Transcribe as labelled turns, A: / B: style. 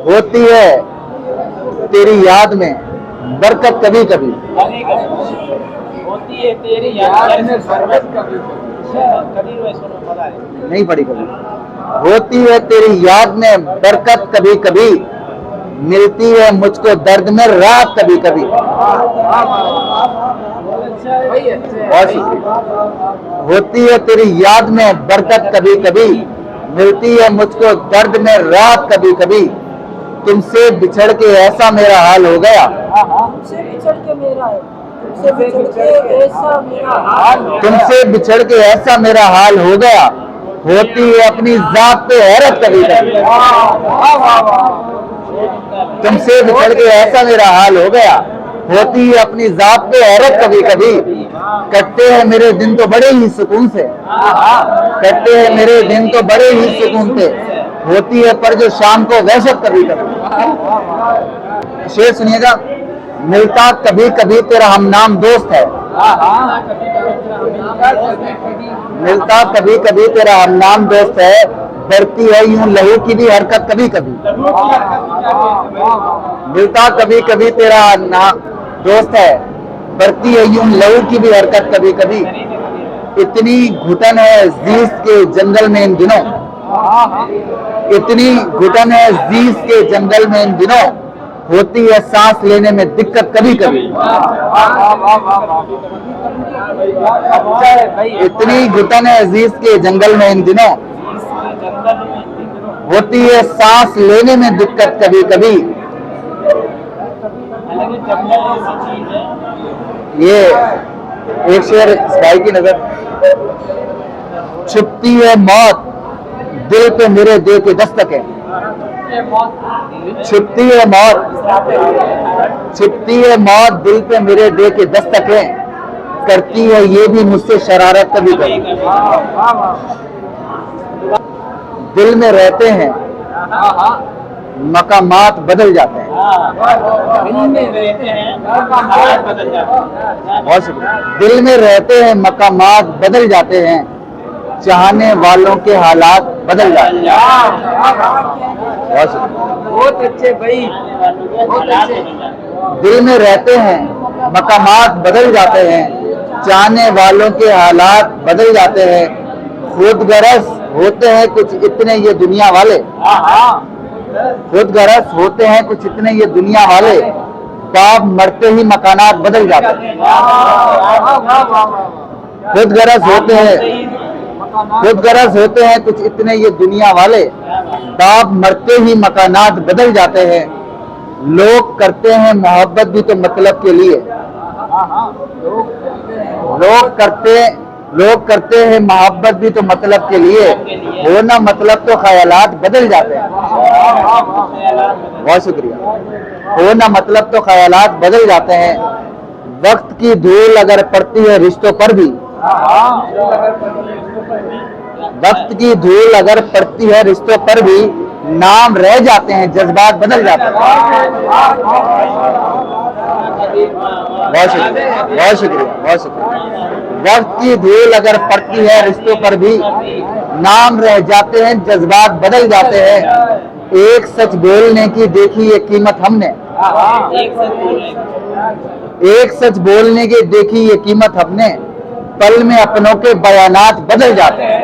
A: होती है तेरी याद में बरकत कभी कभी,
B: होती है तेरी याद में बरकत कभी
A: नहीं पड़ी कभी। होती है तेरी याद में बरकत कभी कभी, मिलती है मुझको दर्द में रात कभी कभी। होती है तेरी याद में बरकत कभी कभी, मिलती है मुझको दर्द में रात कभी कभी। तुमसे बिछड़ के ऐसा मेरा हाल हो गया,
C: तुमसे बिछड़ के मेरा है, तुमसे बिछड़ के ऐसा मेरा हाल,
A: तुमसे बिछड़ के ऐसा मेरा हाल हो गया। होती है अपनी जात पे हैरत कभी कभी, तुमसे बिछड़ के ऐसा मेरा हाल हो गया। होती है अपनी जात पे हैरत कभी कभी। कटते हैं मेरे दिन तो बड़े ही सुकून से, कटते हैं मेरे दिन तो बड़े ही सुकून से। होती है पर जो शाम को वहशत कभी कभी। शेर सुनिएगा। मिलता कभी कभी तेरा हमनाम दोस्त है, मिलता कभी कभी तेरा हमनाम दोस्त है। बढ़ती है यूं लहू की भी हरकत कभी कभी। मिलता कभी कभी तेरा नाम दोस्त है, बढ़ती है यूं लहू की भी हरकत कभी कभी। इतनी घुटन है जीस के जंगल में इन दिनों, इतनी घुटन है जीस के जंगल में इन दिनों। होती है सांस लेने में दिक्कत कभी कभी। इतनी घुटन है जीस के जंगल में इन दिनों। होती है सांस लेने में दिक्कत कभी कभी। ये एक शेर इस भाई की नजर। छुपती है मौत दिल पे मेरे दे के दस्तक है, छुपती है मौत, छुपती है मौत दिल पे मेरे दे के दस्तक है। करती है ये भी मुझसे शरारत कभी कभी। दिल में रहते हैं मकामात बदल जाते हैं, बहुत शुक्रिया। दिल में रहते हैं मकामात बदल जाते हैं, चाहने वालों के हालात बदल जाते हैं। बहुत शुक्रिया,
B: बहुत अच्छे भाई, बहुत अच्छे।
A: दिल में रहते हैं मकामात बदल जाते हैं, चाहने वालों के हालात बदल जाते हैं। खुद गरज होते हैं कुछ इतने ये दुनिया वाले, खुद गरज होते हैं कुछ इतने ये दुनिया वाले। बाप मरते ही मकानात बदल जाते हैं। खुद गरज होते हैं, खुद गरज होते हैं कुछ इतने ये दुनिया वाले। बाप मरते ही मकानात बदल जाते हैं। लोग करते हैं मोहब्बत भी तो मतलब के लिए, लोग करते हैं मोहब्बत भी तो मतलब के लिए। होना मतलब तो ख्यालात बदल जाते हैं। बहुत शुक्रिया। होना मतलब तो ख्यालात बदल जाते हैं। वक्त की धूल अगर पड़ती है रिश्तों पर भी, वक्त की धूल अगर पड़ती है रिश्तों पर भी, नाम रह जाते हैं जज्बात बदल जाते हैं। बहुत शुक्रिया, बहुत शुक्रिया, बहुत शुक्रिया। वक्त की धूल अगर पड़ती है रिश्तों पर भी, नाम रह जाते हैं जज्बात बदल जाते हैं। एक सच बोलने की देखी ये कीमत हमने, एक सच बोलने की देखी ये कीमत हमने। पल में अपनों के बयानात बदल जाते हैं।